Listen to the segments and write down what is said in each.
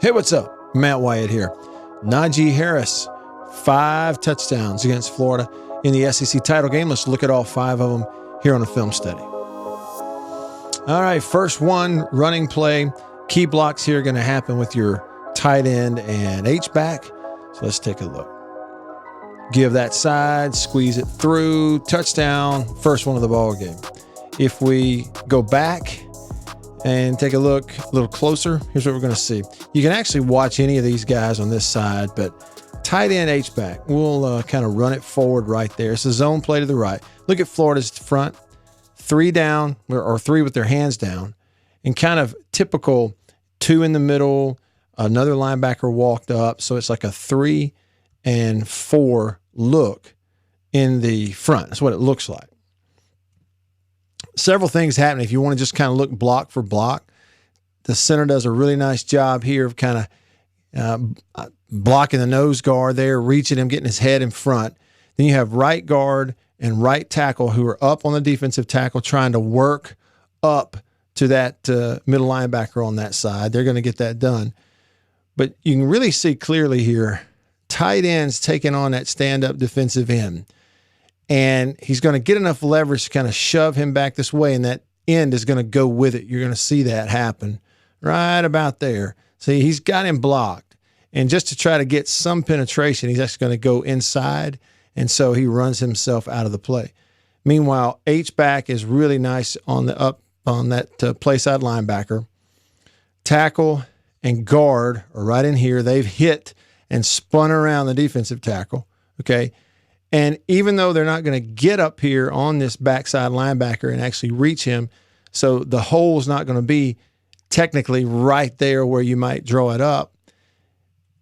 Hey, what's up? Matt Wyatt here. Najee Harris, 5 touchdowns against Florida in the SEC title game. Let's look at all 5 of them here on a film study. All right, first one, running play. Key blocks here are going to happen with your tight end and H-back. So let's take a look. Give that side, squeeze it through, touchdown, first one of the ball game. If we go back and take a look a little closer, here's what we're going to see. You can actually watch any of these guys on this side, but tight end H-back, we'll kind of run it forward right there. It's a zone play to the right. Look at Florida's front, 3 down or 3 with their hands down, and kind of typical 2 in the middle, another linebacker walked up. So it's like a 3 and 4 look in the front. That's what it looks like. Several things happen if you want to just kind of look block for block. The center does a really nice job here of kind of blocking the nose guard there, reaching him, getting his head in front. Then you have right guard and right tackle who are up on the defensive tackle trying to work up to that middle linebacker on that side. They're going to get that done. But you can really see clearly here, tight end's taking on that stand-up defensive end. And he's going to get enough leverage to kind of shove him back this way, and that end is going to go with it. You're going to see that happen right about there. See, he's got him blocked. And just to try to get some penetration, he's actually going to go inside, and so he runs himself out of the play. Meanwhile, H-back is really nice on that play side linebacker. Tackle and guard are right in here. They've hit and spun around the defensive tackle, okay? And even though they're not going to get up here on this backside linebacker and actually reach him, so the hole's not going to be technically right there where you might draw it up,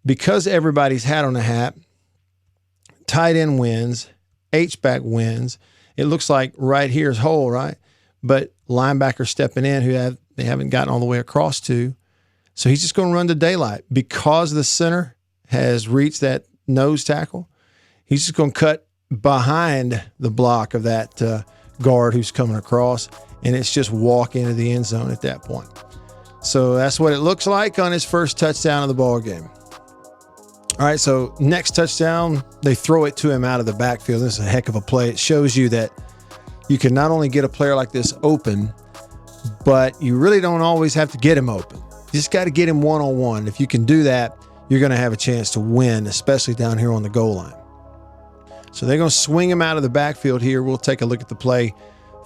because everybody's hat on a hat, tight end wins, H-back wins. It looks like right here's hole, right? But linebacker stepping in who they haven't gotten all the way across to. So he's just going to run to daylight. Because the center has reached that nose tackle, he's just going to cut behind the block of that guard who's coming across, and it's just walk into the end zone at that point. So that's what it looks like on his first touchdown of the ball game. All right, so next touchdown, they throw it to him out of the backfield. This is a heck of a play. It shows you that you can not only get a player like this open, but you really don't always have to get him open. You just got to get him one-on-one. If you can do that, you're going to have a chance to win, especially down here on the goal line. So they're going to swing him out of the backfield here. We'll take a look at the play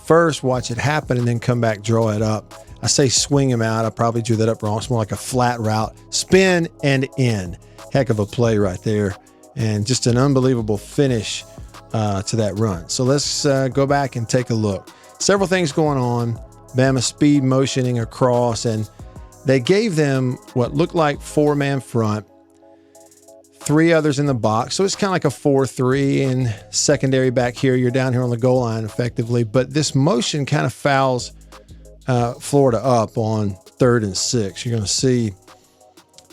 first, watch it happen, and then come back, draw it up. I say swing him out. I probably drew that up wrong. It's more like a flat route. Spin and in. Heck of a play right there. And just an unbelievable finish to that run. So let's go back and take a look. Several things going on. Bama speed motioning across, and they gave them what looked like 4-man front, 3 others in the box. So it's kind of like a 4-3 and secondary back here. You're down here on the goal line effectively. But this motion kind of fouls Florida up on 3rd and 6. You're going to see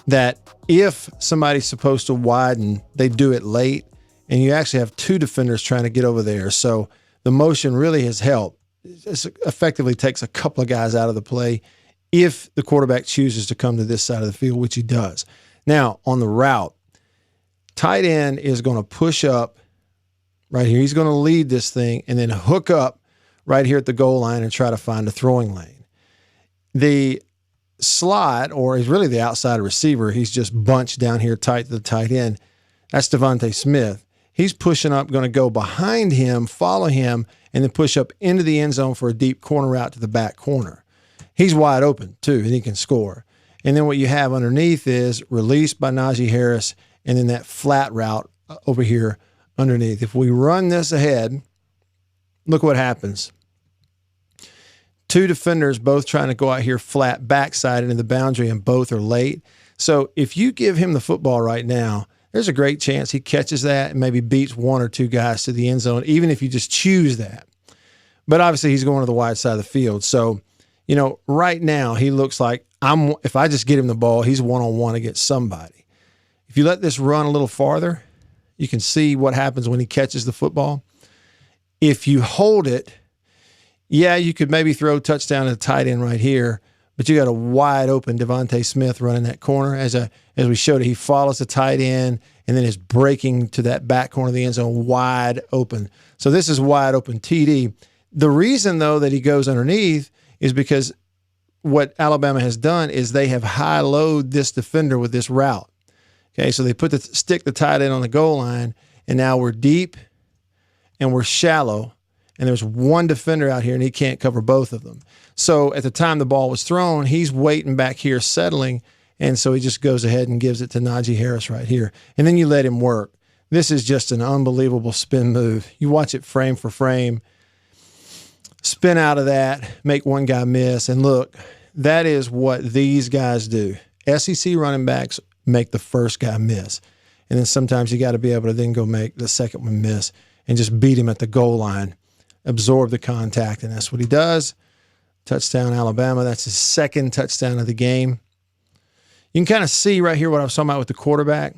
that if somebody's supposed to widen, they do it late. And you actually have 2 defenders trying to get over there. So the motion really has helped. It effectively takes a couple of guys out of the play if the quarterback chooses to come to this side of the field, which he does. Now, on the route, tight end is going to push up right here. He's going to lead this thing and then hook up right here at the goal line and try to find a throwing lane. The slot, or is really the outside receiver, he's just bunched down here tight to the tight end. That's Devontae Smith. He's pushing up, going to go behind him, follow him, and then push up into the end zone for a deep corner route to the back corner. He's wide open, too, and he can score. And then what you have underneath is released by Najee Harris, and then that flat route over here underneath. If we run this ahead, look what happens. 2 defenders both trying to go out here flat backside into the boundary, and both are late. So if you give him the football right now, there's a great chance he catches that and maybe beats 1 or 2 guys to the end zone, even if you just choose that. But obviously he's going to the wide side of the field. So, you know, right now he looks like if I just get him the ball, he's one-on-one against somebody. If you let this run a little farther, you can see what happens when he catches the football. If you hold it, yeah, you could maybe throw a touchdown to the tight end right here, but you got a wide open Devontae Smith running that corner. As we showed it, he follows the tight end and then is breaking to that back corner of the end zone wide open. So this is wide open TD. The reason, though, that he goes underneath is because what Alabama has done is they have high-load this defender with this route. Okay, so they stick the tight end on the goal line, and now we're deep and we're shallow, and there's one defender out here, and he can't cover both of them. So at the time the ball was thrown, he's waiting back here, settling, and so he just goes ahead and gives it to Najee Harris right here. And then you let him work. This is just an unbelievable spin move. You watch it frame for frame, spin out of that, make one guy miss, and look, that is what these guys do. SEC running backs make the first guy miss. And then sometimes you got to be able to then go make the second one miss and just beat him at the goal line, absorb the contact, and that's what he does. Touchdown, Alabama. That's his second touchdown of the game. You can kind of see right here what I was talking about with the quarterback.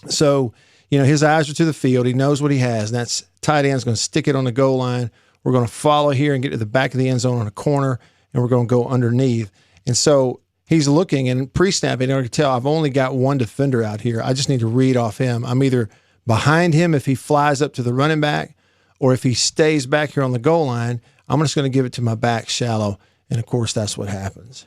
So, his eyes are to the field. He knows what he has, and that's tight end's going to stick it on the goal line. We're going to follow here and get to the back of the end zone on a corner, and we're going to go underneath. And so he's looking, and pre-snap, in order to tell, I've only got one defender out here. I just need to read off him. I'm either behind him if he flies up to the running back, or if he stays back here on the goal line, I'm just going to give it to my back shallow. And, of course, that's what happens.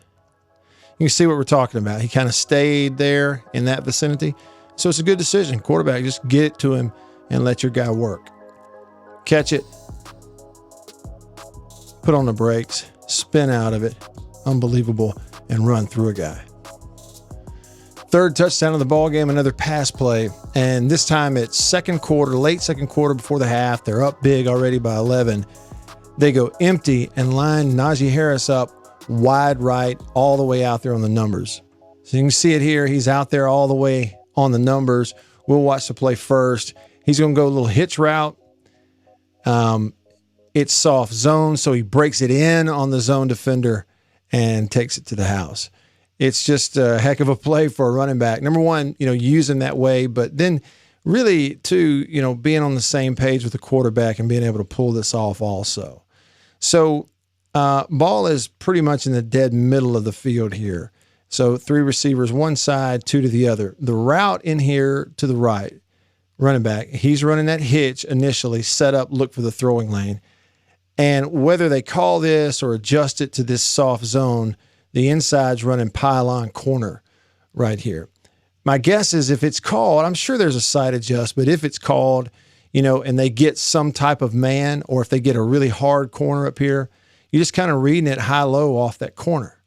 You can see what we're talking about. He kind of stayed there in that vicinity. So it's a good decision. Quarterback, just get it to him and let your guy work. Catch it. Put on the brakes. Spin out of it. Unbelievable. And run through a guy. Third touchdown of the ball game, another pass play. And this time it's second quarter, late second quarter before the half. They're up big already by 11. They go empty and line Najee Harris up wide right all the way out there on the numbers. So you can see it here. He's out there all the way on the numbers. We'll watch the play first. He's going to go a little hitch route. It's soft zone, so he breaks it in on the zone defender and takes it to the house. It's just a heck of a play for a running back. Number one, use him that way, but then really, too, being on the same page with the quarterback and being able to pull this off also. So ball is pretty much in the dead middle of the field here. So 3 receivers, one side, 2 to the other. The route in here to the right, running back, he's running that hitch initially, set up, look for the throwing lane. And whether they call this or adjust it to this soft zone, the inside's running pylon corner right here. My guess is if it's called, I'm sure there's a side adjust, but if it's called, and they get some type of man, or if they get a really hard corner up here, you're just kind of reading it high-low off that corner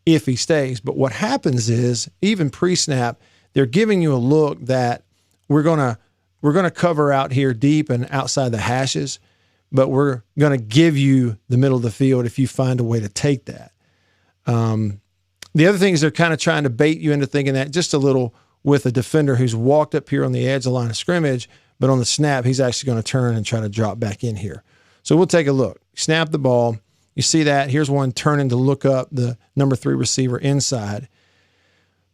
if he stays. But what happens is, even pre-snap, they're giving you a look that we're gonna cover out here deep and outside the hashes, but we're going to give you the middle of the field if you find a way to take that. The other thing is they're kind of trying to bait you into thinking that just a little with a defender who's walked up here on the edge of the line of scrimmage, but on the snap, he's actually going to turn and try to drop back in here. So we'll take a look. Snap the ball. You see that? Here's one turning to look up the number 3 receiver inside.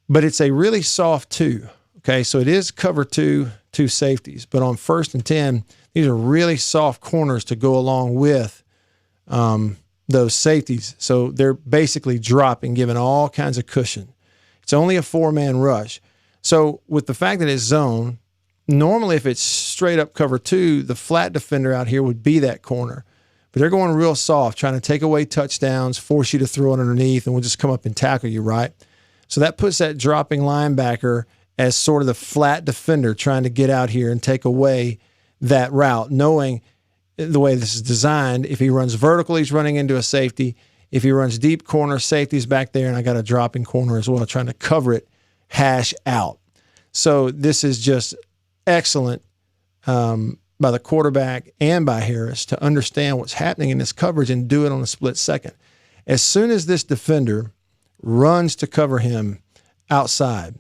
But it's a really soft 2. Okay, so it is cover 2 safeties. But on 1st and 10, these are really soft corners to go along with those safeties. So they're basically dropping, giving all kinds of cushion. It's only a 4-man rush. So with the fact that it's zone, normally if it's straight up cover 2, the flat defender out here would be that corner. But they're going real soft, trying to take away touchdowns, force you to throw it underneath, and we'll just come up and tackle you, right? So that puts that dropping linebacker as sort of the flat defender trying to get out here and take away that route, knowing the way this is designed. If he runs vertical, he's running into a safety. If he runs deep corner, safety's back there, and I got a dropping corner as well, trying to cover it, hash out. So this is just excellent by the quarterback and by Harris to understand what's happening in this coverage and do it on a split second. As soon as this defender runs to cover him outside,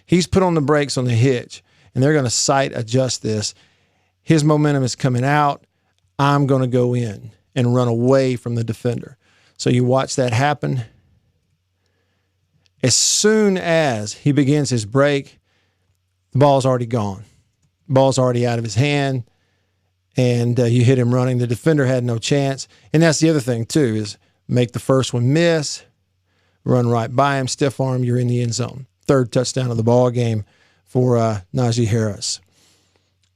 he's put on the brakes on the hitch, and they're going to sight adjust this. His momentum is coming out. I'm going to go in and run away from the defender. So you watch that happen. As soon as he begins his break, the ball's already gone. The ball's already out of his hand, and you hit him running. The defender had no chance. And that's the other thing, too, is make the first one miss, run right by him, stiff arm, you're in the end zone. Third touchdown of the ball game for Najee Harris.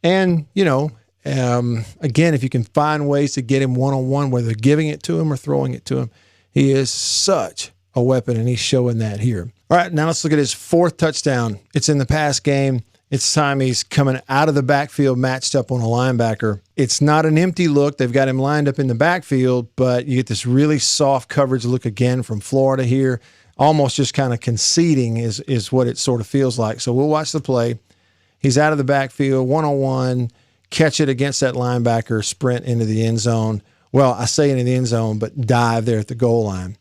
And, again, if you can find ways to get him one-on-one, whether giving it to him or throwing it to him, he is such a weapon, and he's showing that here. All right, now let's look at his fourth touchdown. It's in the pass game. It's time he's coming out of the backfield, matched up on a linebacker. It's not an empty look. They've got him lined up in the backfield, but you get this really soft coverage look again from Florida here. Almost just kind of conceding is what it sort of feels like. So we'll watch the play. He's out of the backfield, one-on-one, catch it against that linebacker, sprint into the end zone. Well, I say into the end zone, but dive there at the goal line.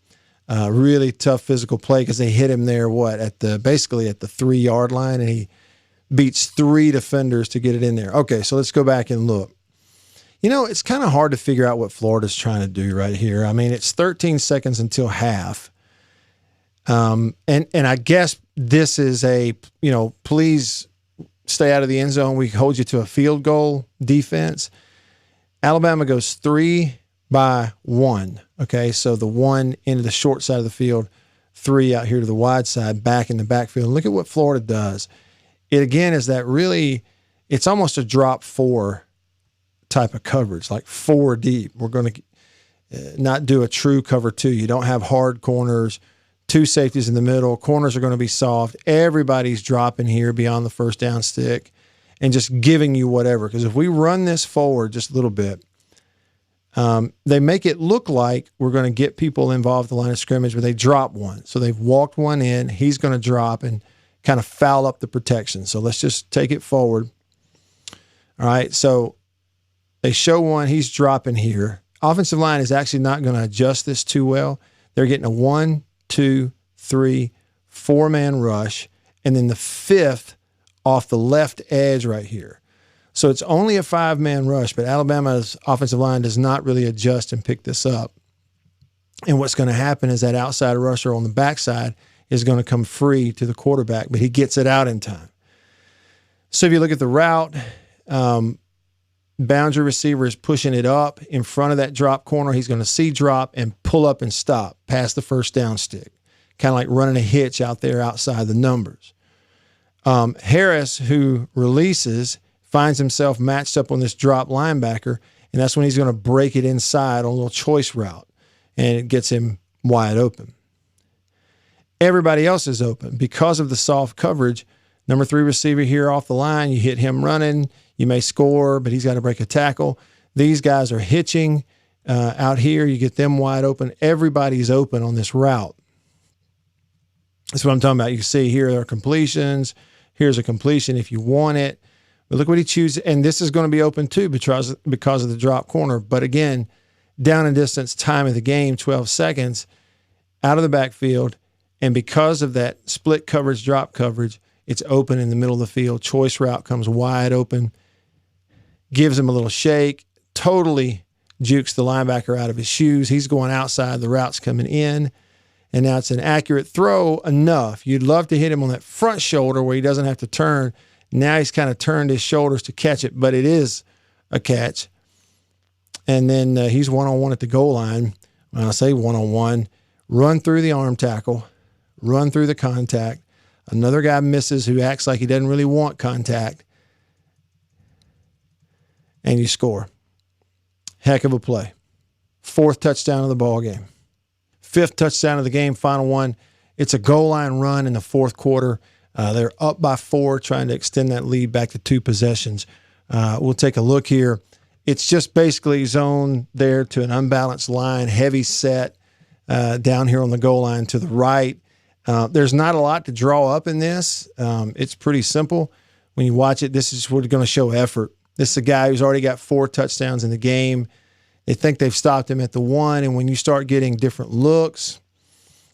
Really tough physical play because they hit him there, basically at the 3-yard line, and he beats 3 defenders to get it in there. Okay, so let's go back and look. It's kind of hard to figure out what Florida's trying to do right here. I mean, it's 13 seconds until half. And I guess this is please stay out of the end zone. We hold you to a field goal defense. Alabama goes 3 by 1. Okay, so the 1 into the short side of the field, 3 out here to the wide side, back in the backfield. Look at what Florida does. It again is that really, it's almost a drop 4 type of coverage, like 4 deep. We're going to not do a true cover 2. You don't have hard corners, 2 safeties in the middle. Corners are going to be soft. Everybody's dropping here beyond the first down stick and just giving you whatever. Because if we run this forward just a little bit, they make it look like we're going to get people involved in the line of scrimmage, but they drop one. So they've walked one in. He's going to drop and kind of foul up the protection. So let's just take it forward. All right, so they show one. He's dropping here. Offensive line is actually not going to adjust this too well. They're getting a 1, 2, 3, 4-man rush, and then the 5th off the left edge right here. So it's only a 5-man rush, but Alabama's offensive line does not really adjust and pick this up. And what's going to happen is that outside rusher on the backside is going to come free to the quarterback, but he gets it out in time. So if you look at the route, boundary receiver is pushing it up in front of that drop corner. He's going to see drop and pull up and stop past the first down stick, kind of like running a hitch out there outside the numbers. Harris, who releases, finds himself matched up on this drop linebacker, and that's when he's going to break it inside on a little choice route, and it gets him wide open. Everybody else is open because of the soft coverage. Number 3 receiver here off the line, you hit him running, you may score, but he's got to break a tackle. These guys are hitching out here. You get them wide open. Everybody's open on this route. That's what I'm talking about. You can see here are completions. Here's a completion if you want it. But look what he chooses. And this is going to be open too because of the drop corner. But again, down and distance, time of the game, 12 seconds, out of the backfield. And because of that split coverage, drop coverage, it's open in the middle of the field. Choice route comes wide open, gives him a little shake, totally jukes the linebacker out of his shoes. He's going outside, the route's coming in, and now it's an accurate throw enough. You'd love to hit him on that front shoulder where he doesn't have to turn. Now he's kind of turned his shoulders to catch it, but it is a catch. And then he's one-on-one at the goal line. When I say one-on-one, run through the arm tackle, run through the contact. Another guy misses who acts like he doesn't really want contact. And you score. Heck of a play. 4th touchdown of the ball game. 5th touchdown of the game, final one. It's a goal line run in the 4th quarter. They're up by 4, trying to extend that lead back to 2 possessions. We'll take a look here. It's just basically zone there to an unbalanced line, heavy set down here on the goal line to the right. There's not a lot to draw up in this. It's pretty simple. When you watch it, this is what's going to show effort. This is a guy who's already got 4 touchdowns in the game. They think they've stopped him at the 1, and when you start getting different looks,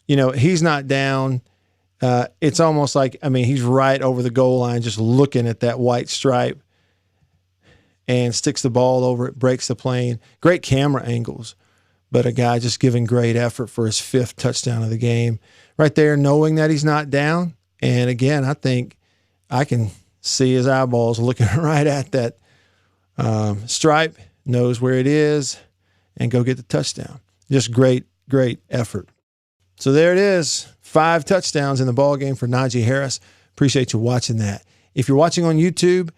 he's not down. It's almost like, he's right over the goal line just looking at that white stripe and sticks the ball over it, breaks the plane. Great camera angles, but a guy just giving great effort for his 5th touchdown of the game. Right there, knowing that he's not down. And again, I think I can see his eyeballs looking right at that stripe, knows where it is, and go get the touchdown. Just great great effort. So there it is. 5 touchdowns in the ball game for Najee Harris. Appreciate you watching that. If you're watching on YouTube,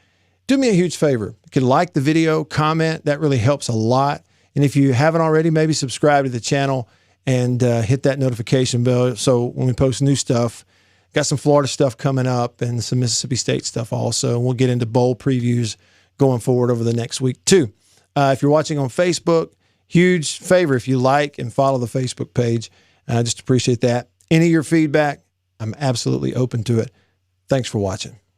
do me a huge favor. You can like the video, comment. That really helps a lot. And if you haven't already, maybe subscribe to the channel and hit that notification bell so when we post new stuff, got some Florida stuff coming up and some Mississippi State stuff also. And we'll get into bowl previews going forward over the next week too. If you're watching on Facebook, huge favor if you like and follow the Facebook page. I just appreciate that. Any of your feedback, I'm absolutely open to it. Thanks for watching.